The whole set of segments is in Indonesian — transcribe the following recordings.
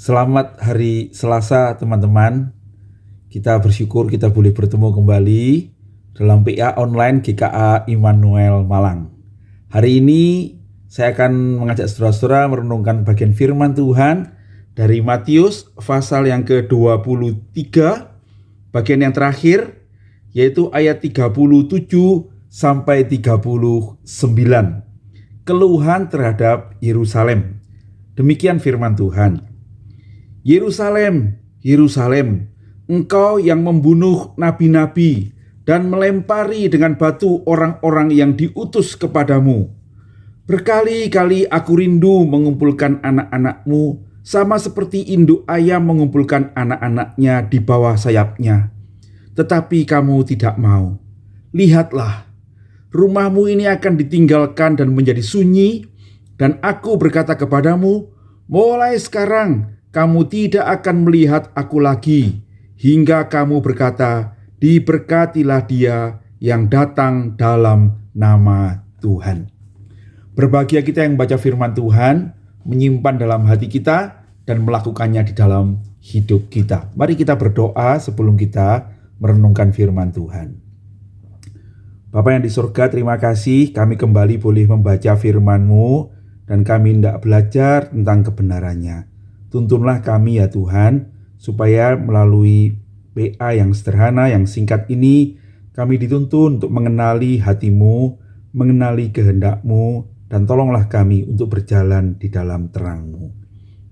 Selamat hari Selasa teman-teman. Kita bersyukur kita boleh bertemu kembali dalam PA online GKA Immanuel Malang. Hari ini saya akan mengajak saudara-saudara merenungkan bagian firman Tuhan dari Matius pasal yang ke-23, bagian yang terakhir, yaitu ayat 37 sampai 39. Keluhan terhadap Yerusalem. Demikian firman Tuhan. Yerusalem, Yerusalem, engkau yang membunuh nabi-nabi dan melempari dengan batu orang-orang yang diutus kepadamu. Berkali-kali aku rindu mengumpulkan anak-anakmu, sama seperti induk ayam mengumpulkan anak-anaknya di bawah sayapnya. Tetapi kamu tidak mau. Lihatlah, rumahmu ini akan ditinggalkan dan menjadi sunyi, dan aku berkata kepadamu, mulai sekarang kamu tidak akan melihat aku lagi, hingga kamu berkata, diberkatilah dia yang datang dalam nama Tuhan. Berbahagia kita yang membaca firman Tuhan, menyimpan dalam hati kita, dan melakukannya di dalam hidup kita. Mari kita berdoa sebelum kita merenungkan firman Tuhan. Bapa yang di surga, terima kasih kami kembali boleh membaca firman-Mu, dan kami hendak belajar tentang kebenarannya. Tuntunlah kami ya Tuhan, supaya melalui PA yang sederhana, yang singkat ini, kami dituntun untuk mengenali hati-Mu, mengenali kehendak-Mu, dan tolonglah kami untuk berjalan di dalam terang-Mu.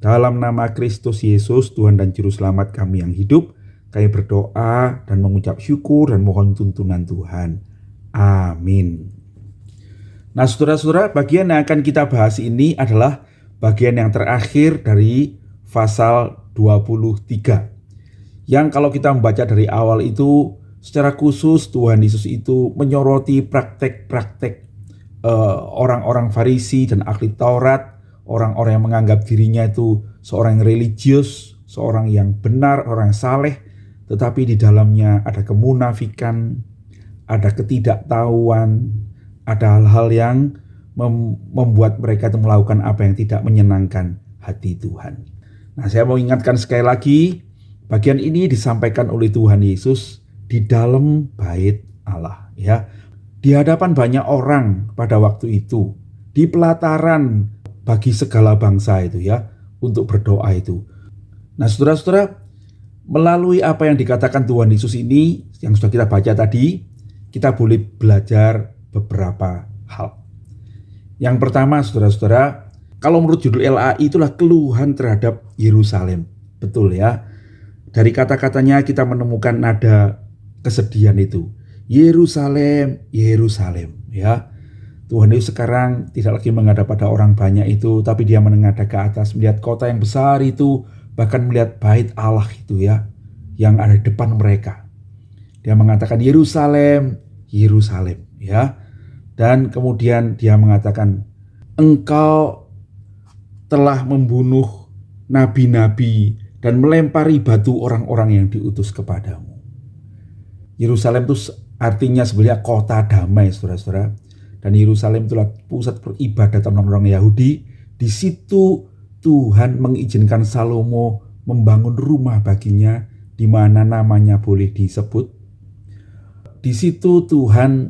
Dalam nama Kristus Yesus, Tuhan dan Juru Selamat kami yang hidup, kami berdoa dan mengucap syukur dan mohon tuntunan Tuhan. Amin. Nah saudara-saudara, bagian yang akan kita bahas ini adalah bagian yang terakhir dari pasal 23. Yang kalau kita membaca dari awal itu, secara khusus Tuhan Yesus itu menyoroti praktek-praktek orang-orang Farisi dan ahli Taurat, orang-orang yang menganggap dirinya itu seorang yang religius, seorang yang benar, orang yang saleh, tetapi di dalamnya ada kemunafikan, ada ketidaktahuan, ada hal-hal yang membuat mereka itu melakukan apa yang tidak menyenangkan hati Tuhan. Nah, saya mau ingatkan sekali lagi, bagian ini disampaikan oleh Tuhan Yesus di dalam bait Allah, ya. Di hadapan banyak orang pada waktu itu, di pelataran bagi segala bangsa itu, ya, untuk berdoa itu. Nah, saudara-saudara, melalui apa yang dikatakan Tuhan Yesus ini yang sudah kita baca tadi, kita boleh belajar beberapa hal. Yang pertama, saudara-saudara, kalau menurut judul LAI itulah keluhan terhadap Yerusalem. Betul ya. Dari kata-katanya kita menemukan nada kesedihan itu. Yerusalem, Yerusalem, ya. Tuhan Yesus sekarang tidak lagi menghadap pada orang banyak itu, tapi dia menengadah ke atas, melihat kota yang besar itu, bahkan melihat bait Allah itu ya, yang ada di depan mereka. Dia mengatakan Yerusalem, Yerusalem, ya. Dan kemudian dia mengatakan, engkau telah membunuh nabi-nabi dan melempari batu orang-orang yang diutus kepadamu. Yerusalem itu artinya sebenarnya kota damai, saudara-saudara. Dan Yerusalem itulah pusat peribadatan orang-orang Yahudi. Di situ Tuhan mengizinkan Salomo membangun rumah baginya, di mana namanya boleh disebut. Di situ Tuhan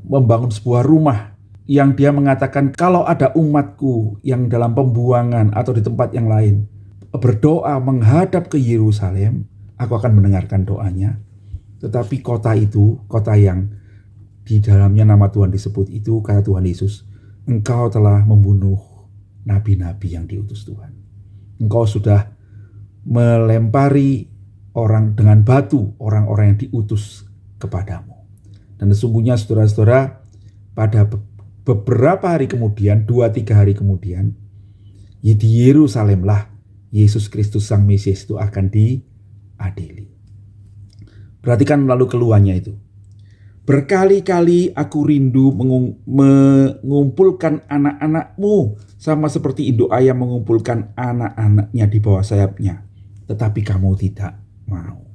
membangun sebuah rumah yang dia mengatakan, kalau ada umatku yang dalam pembuangan atau di tempat yang lain berdoa menghadap ke Yerusalem, aku akan mendengarkan doanya. Tetapi kota itu, kota yang di dalamnya nama Tuhan disebut itu, kata Tuhan Yesus, engkau telah membunuh nabi-nabi yang diutus Tuhan. Engkau sudah melempari orang dengan batu, orang-orang yang diutus kepadamu. Dan sesungguhnya saudara-saudara, pada beberapa hari kemudian, 2-3 hari kemudian, di Yerusalem lah Yesus Kristus Sang Mesias itu akan diadili. Perhatikan lalu keluhannya itu. Berkali-kali aku rindu mengumpulkan anak-anakmu, sama seperti induk ayam mengumpulkan anak-anaknya di bawah sayapnya. Tetapi kamu tidak mau.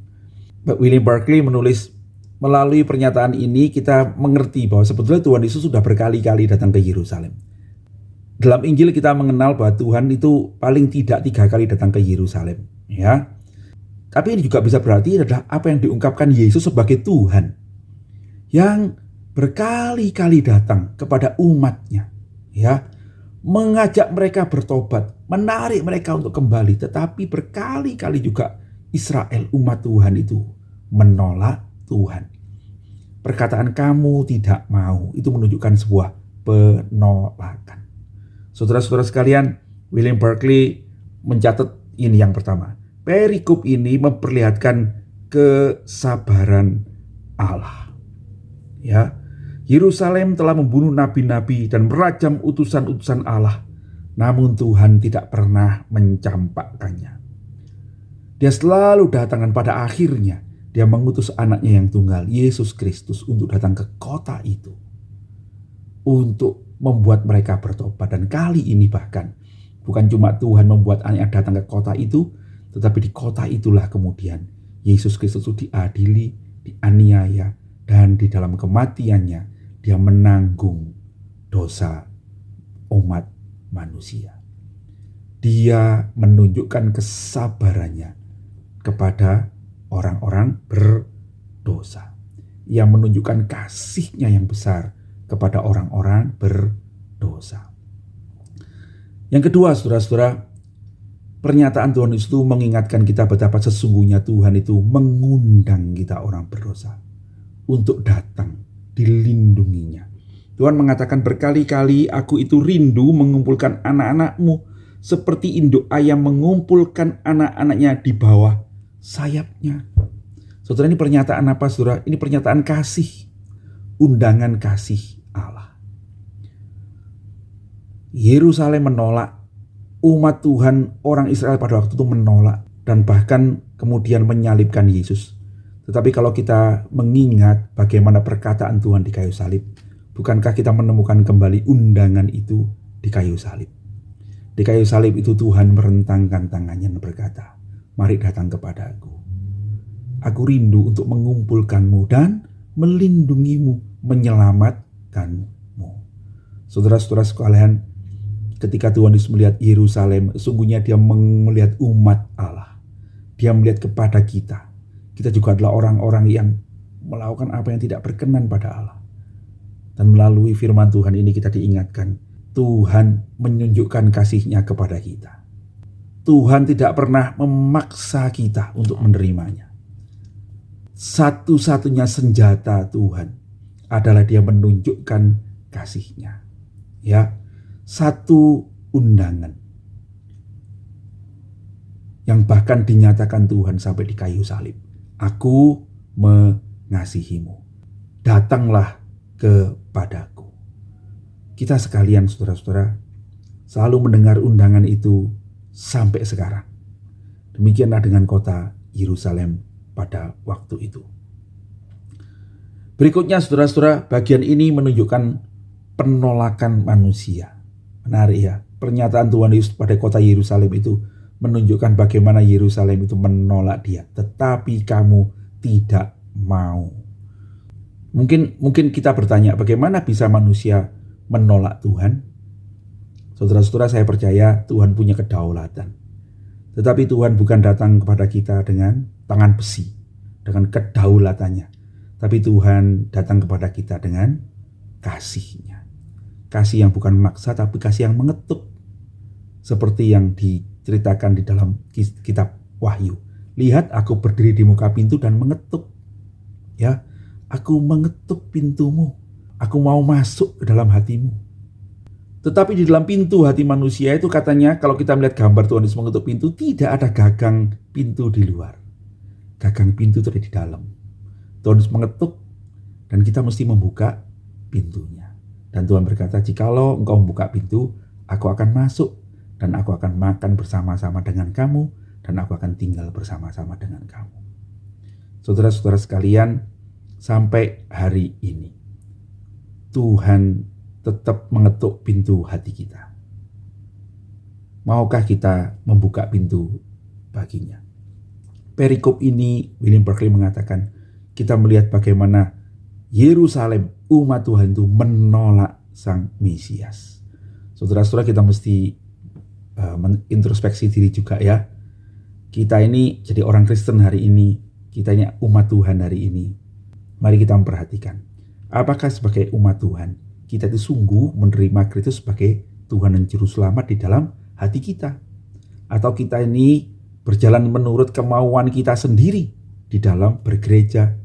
William Barclay menulis, melalui pernyataan ini kita mengerti bahwa sebetulnya Tuhan Yesus sudah berkali-kali datang ke Yerusalem. Dalam Injil kita mengenal bahwa Tuhan itu paling tidak 3 kali datang ke Yerusalem, ya. Tapi ini juga bisa berarti adalah apa yang diungkapkan Yesus sebagai Tuhan yang berkali-kali datang kepada umatnya, ya, mengajak mereka bertobat, menarik mereka untuk kembali. Tetapi berkali-kali juga Israel, umat Tuhan itu menolak Tuhan. Perkataan kamu tidak mau itu menunjukkan sebuah penolakan. Saudara-saudara sekalian, William Barclay mencatat ini yang pertama. Perikop ini memperlihatkan kesabaran Allah. Ya, Yerusalem telah membunuh nabi-nabi dan merajam utusan-utusan Allah. Namun Tuhan tidak pernah mencampakkannya. Dia selalu datang, dan pada akhirnya dia mengutus anaknya yang tunggal, Yesus Kristus, untuk datang ke kota itu, untuk membuat mereka bertobat. Dan kali ini bahkan bukan cuma Tuhan membuat anaknya datang ke kota itu, tetapi di kota itulah kemudian Yesus Kristus itu diadili, dianiaya, dan di dalam kematiannya dia menanggung dosa umat manusia. Dia menunjukkan kesabarannya kepada orang-orang berdosa. Ia menunjukkan kasihnya yang besar kepada orang-orang berdosa. Yang kedua, saudara-saudara, pernyataan Tuhan itu mengingatkan kita betapa sesungguhnya Tuhan itu mengundang kita orang berdosa untuk datang dilindunginya. Tuhan mengatakan berkali-kali, aku itu rindu mengumpulkan anak-anakmu seperti induk ayam mengumpulkan anak-anaknya di bawah sayapnya. Saudara, ini pernyataan apa, saudara? Ini pernyataan kasih, undangan kasih Allah. Yerusalem menolak, umat Tuhan, orang Israel pada waktu itu menolak, dan bahkan kemudian menyalibkan Yesus. Tetapi kalau kita mengingat bagaimana perkataan Tuhan di kayu salib, bukankah kita menemukan kembali undangan itu di kayu salib? Di kayu salib itu Tuhan merentangkan tangannya dan berkata, mari datang kepadaku. Aku rindu untuk mengumpulkanmu dan melindungimu, menyelamatkanmu. Saudara-saudara sekalian, ketika Tuhan Yesus melihat Yerusalem, sungguhnya dia melihat umat Allah. Dia melihat kepada kita. Kita juga adalah orang-orang yang melakukan apa yang tidak berkenan pada Allah. Dan melalui firman Tuhan ini kita diingatkan, Tuhan menunjukkan kasih-Nya kepada kita. Tuhan tidak pernah memaksa kita untuk menerimanya. Satu-satunya senjata Tuhan adalah Dia menunjukkan kasih-Nya. Ya, satu undangan yang bahkan dinyatakan Tuhan sampai di kayu salib. Aku mengasihimu. Datanglah kepadaku. Kita sekalian, saudara-saudara, selalu mendengar undangan itu sampai sekarang. Demikianlah dengan kota Yerusalem pada waktu itu. Berikutnya, saudara-saudara, bagian ini menunjukkan penolakan manusia. Menarik ya, pernyataan Tuhan Yesus pada kota Yerusalem itu menunjukkan bagaimana Yerusalem itu menolak Dia. Tetapi kamu tidak mau. Mungkin kita bertanya, bagaimana bisa manusia menolak Tuhan? Saudara-saudara, saya percaya Tuhan punya kedaulatan. Tetapi Tuhan bukan datang kepada kita dengan tangan besi, dengan kedaulatannya. Tapi Tuhan datang kepada kita dengan kasih-Nya. Kasih yang bukan maksa, tapi kasih yang mengetuk. Seperti yang diceritakan di dalam kitab Wahyu. Lihat, aku berdiri di muka pintu dan mengetuk. Ya, aku mengetuk pintumu. Aku mau masuk ke dalam hatimu. Tetapi di dalam pintu hati manusia itu katanya, kalau kita melihat gambar Tuhan Yesus mengetuk pintu, tidak ada gagang pintu di luar. Gagang pintu itu ada di dalam. Tuhan Yesus mengetuk dan kita mesti membuka pintunya. Dan Tuhan berkata, jikalau engkau membuka pintu, aku akan masuk dan aku akan makan bersama-sama dengan kamu dan aku akan tinggal bersama-sama dengan kamu. Saudara-saudara sekalian, sampai hari ini Tuhan tetap mengetuk pintu hati kita. Maukah kita membuka pintu baginya? Perikop ini, William Barclay mengatakan, kita melihat bagaimana Yerusalem, umat Tuhan itu menolak Sang Mesias. Saudara-saudara, kita mesti introspeksi diri juga ya. Kita ini jadi orang Kristen hari ini, kita ini umat Tuhan hari ini. Mari kita memperhatikan, apakah sebagai umat Tuhan, kita itu sungguh menerima Kristus sebagai Tuhan dan Juru Selamat di dalam hati kita? Atau kita ini berjalan menurut kemauan kita sendiri di dalam bergereja,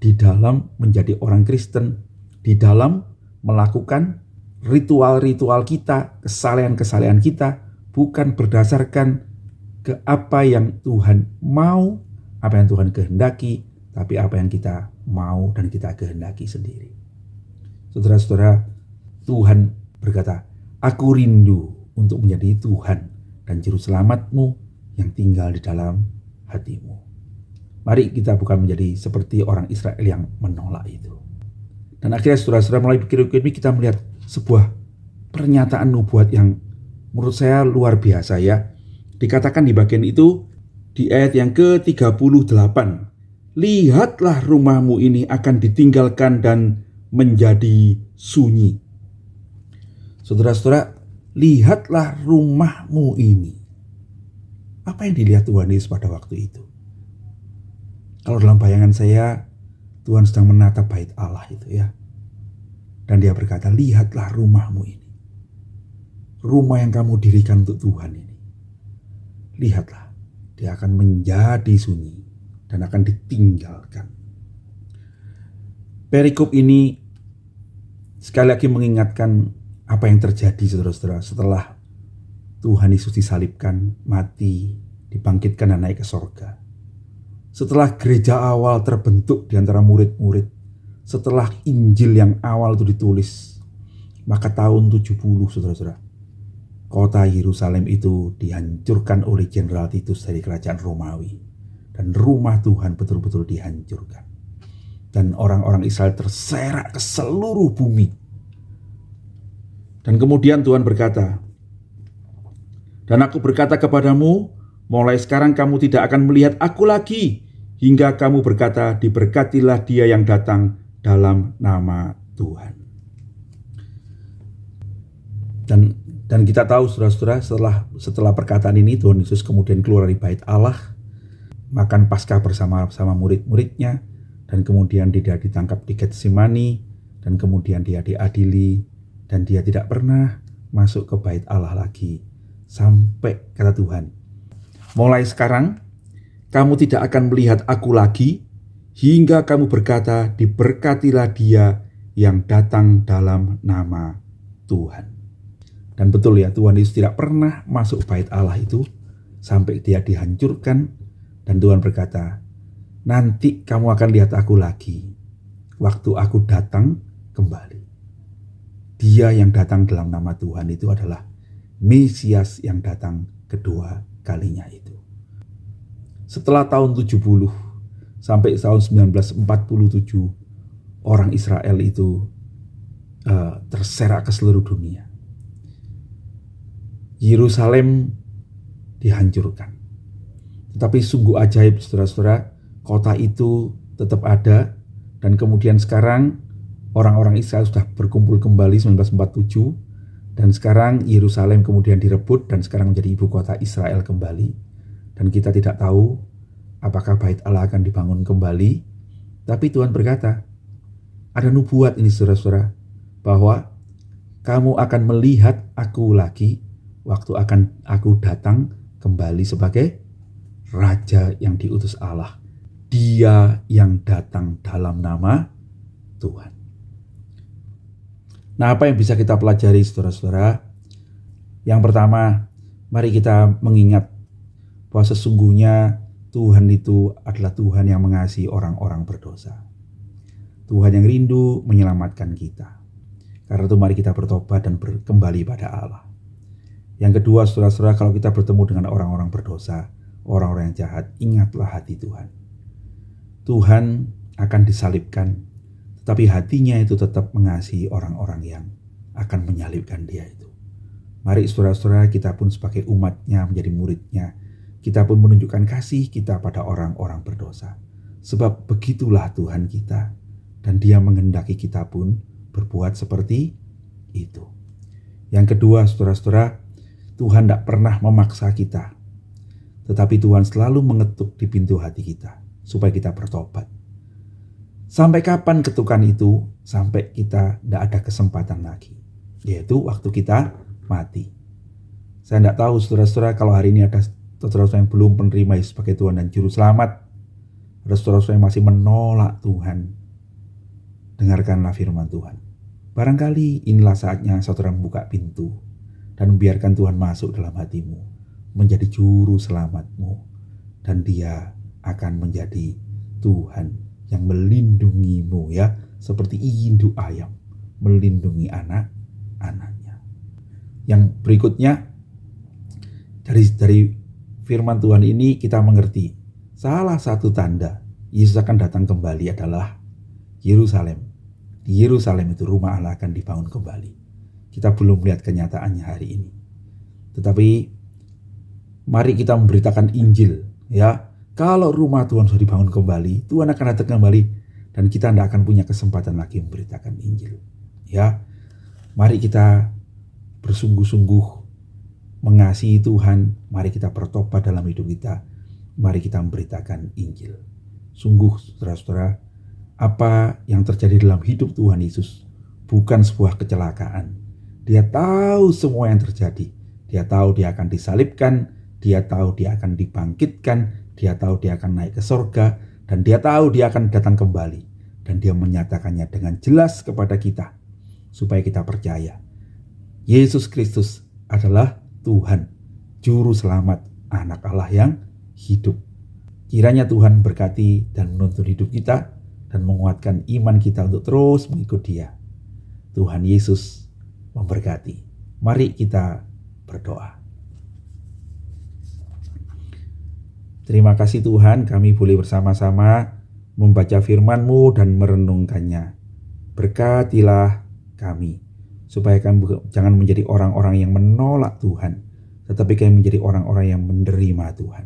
di dalam menjadi orang Kristen, di dalam melakukan ritual-ritual kita, kesalehan-kesalehan kita, bukan berdasarkan ke apa yang Tuhan mau, apa yang Tuhan kehendaki, tapi apa yang kita mau dan kita kehendaki sendiri. Saudara-saudara, Tuhan berkata, "Aku rindu untuk menjadi Tuhan dan Juru Selamatmu yang tinggal di dalam hatimu." Mari kita bukan menjadi seperti orang Israel yang menolak itu. Dan akhirnya saudara-saudara, melalui pikir-pikir ini kita melihat sebuah pernyataan nubuat yang menurut saya luar biasa ya. Dikatakan di bagian itu di ayat yang ke-38, "Lihatlah rumahmu ini akan ditinggalkan dan menjadi sunyi." Saudara-saudara, lihatlah rumahmu ini. Apa yang dilihat Tuhan Yesus pada waktu itu? Kalau dalam bayangan saya, Tuhan sedang menatap bait Allah itu ya. Dan dia berkata, "Lihatlah rumahmu ini. Rumah yang kamu dirikan untuk Tuhan ini. Lihatlah, dia akan menjadi sunyi dan akan ditinggalkan." Perikop ini sekali lagi mengingatkan apa yang terjadi saudara-saudara setelah Tuhan Yesus disalibkan, mati, dibangkitkan dan naik ke sorga. Setelah gereja awal terbentuk di antara murid-murid, setelah Injil yang awal itu ditulis, maka tahun 70 saudara-saudara, kota Yerusalem itu dihancurkan oleh Jenderal Titus dari kerajaan Romawi. Dan rumah Tuhan betul-betul dihancurkan. Dan orang-orang Israel terserak ke seluruh bumi. Dan kemudian Tuhan berkata, "Dan aku berkata kepadamu, mulai sekarang kamu tidak akan melihat aku lagi, hingga kamu berkata, diberkatilah dia yang datang dalam nama Tuhan." Dan kita tahu saudara-saudara, setelah perkataan ini Tuhan Yesus kemudian keluar dari bait Allah, makan Paskah bersama murid-muridnya, dan kemudian dia ditangkap di Getsemani, dan kemudian dia diadili, dan dia tidak pernah masuk ke bait Allah lagi. Sampai kata Tuhan, "Mulai sekarang kamu tidak akan melihat aku lagi, hingga kamu berkata, diberkatilah dia yang datang dalam nama Tuhan." Dan betul ya, Tuhan Yesus tidak pernah masuk bait Allah itu sampai dia dihancurkan. Dan Tuhan berkata, "Nanti kamu akan lihat aku lagi waktu aku datang kembali." Dia yang datang dalam nama Tuhan itu adalah Mesias yang datang kedua kalinya itu. Setelah tahun 70 sampai tahun 1947, orang Israel itu terserak ke seluruh dunia. Yerusalem dihancurkan. Tetapi sungguh ajaib saudara-saudara, kota itu tetap ada. Dan kemudian sekarang orang-orang Israel sudah berkumpul kembali 1947. Dan sekarang Yerusalem kemudian direbut dan sekarang menjadi ibu kota Israel kembali. Dan kita tidak tahu apakah bait Allah akan dibangun kembali. Tapi Tuhan berkata, ada nubuat ini saudara-saudara, bahwa kamu akan melihat aku lagi waktu akan aku datang kembali sebagai Raja yang diutus Allah. Dia yang datang dalam nama Tuhan. Nah, apa yang bisa kita pelajari saudara-saudara? Yang pertama, mari kita mengingat bahwa sesungguhnya Tuhan itu adalah Tuhan yang mengasihi orang-orang berdosa. Tuhan yang rindu menyelamatkan kita. Karena itu mari kita bertobat dan kembali pada Allah. Yang kedua, saudara-saudara, kalau kita bertemu dengan orang-orang berdosa, orang-orang yang jahat, ingatlah hati Tuhan. Tuhan akan disalibkan, tetapi hatinya itu tetap mengasihi orang-orang yang akan menyalibkan dia itu. Mari saudara-saudara, kita pun sebagai umatnya, menjadi muridnya, kita pun menunjukkan kasih kita pada orang-orang berdosa. Sebab begitulah Tuhan kita, dan dia menghendaki kita pun berbuat seperti itu. Yang kedua, saudara-saudara, Tuhan tidak pernah memaksa kita, tetapi Tuhan selalu mengetuk di pintu hati kita supaya kita bertobat. Sampai kapan ketukan itu? Sampai kita tidak ada kesempatan lagi, yaitu waktu kita mati. Saya tidak tahu saudara-saudara kalau hari ini ada saudara-saudara yang belum menerima Yesus sebagai Tuhan dan Juru Selamat, ada saudara-saudara yang masih menolak Tuhan. Dengarkanlah firman Tuhan. Barangkali inilah saatnya saudara membuka pintu dan membiarkan Tuhan masuk dalam hatimu, menjadi Juru Selamatmu, dan Dia akan menjadi Tuhan yang melindungimu, ya, seperti induk ayam melindungi anak-anaknya. Yang berikutnya, dari firman Tuhan ini kita mengerti salah satu tanda Yesus akan datang kembali adalah Yerusalem. Di Yerusalem itu rumah Allah akan dibangun kembali. Kita belum melihat kenyataannya hari ini, tetapi mari kita memberitakan Injil, ya. Kalau rumah Tuhan sudah dibangun kembali, Tuhan akan datang kembali dan kita tidak akan punya kesempatan lagi memberitakan Injil, ya. Mari kita bersungguh-sungguh mengasihi Tuhan. Mari kita bertobat dalam hidup kita. Mari kita memberitakan Injil. Sungguh, saudara-saudara, apa yang terjadi dalam hidup Tuhan Yesus bukan sebuah kecelakaan. Dia tahu semua yang terjadi. Dia tahu dia akan disalibkan, dia tahu dia akan dibangkitkan, dia tahu dia akan naik ke sorga, dan dia tahu dia akan datang kembali. Dan dia menyatakannya dengan jelas kepada kita, supaya kita percaya Yesus Kristus adalah Tuhan, Juru Selamat, Anak Allah yang hidup. Kiranya Tuhan berkati dan menuntun hidup kita, dan menguatkan iman kita untuk terus mengikut Dia. Tuhan Yesus memberkati. Mari kita berdoa. Terima kasih Tuhan, kami boleh bersama-sama membaca firman-Mu dan merenungkannya. Berkatilah kami, supaya kami jangan menjadi orang-orang yang menolak Tuhan, tetapi kami menjadi orang-orang yang menerima Tuhan.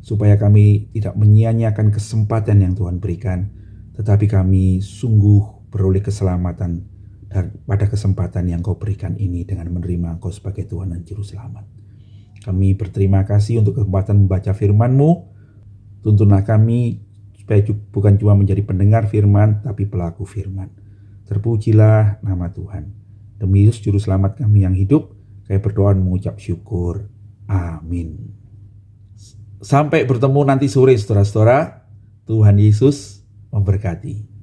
Supaya kami tidak menyia-nyiakan kesempatan yang Tuhan berikan, tetapi kami sungguh beroleh keselamatan dan pada kesempatan yang Kau berikan ini dengan menerima Engkau sebagai Tuhan dan Juru Selamat. Kami berterima kasih untuk kesempatan membaca firman-Mu. Tuntunlah kami supaya bukan cuma menjadi pendengar firman, tapi pelaku firman. Terpujilah nama Tuhan. Demi Yesus Juru Selamat kami yang hidup, kami berdoa dan mengucap syukur. Amin. Sampai bertemu nanti sore, saudara-saudara. Tuhan Yesus memberkati.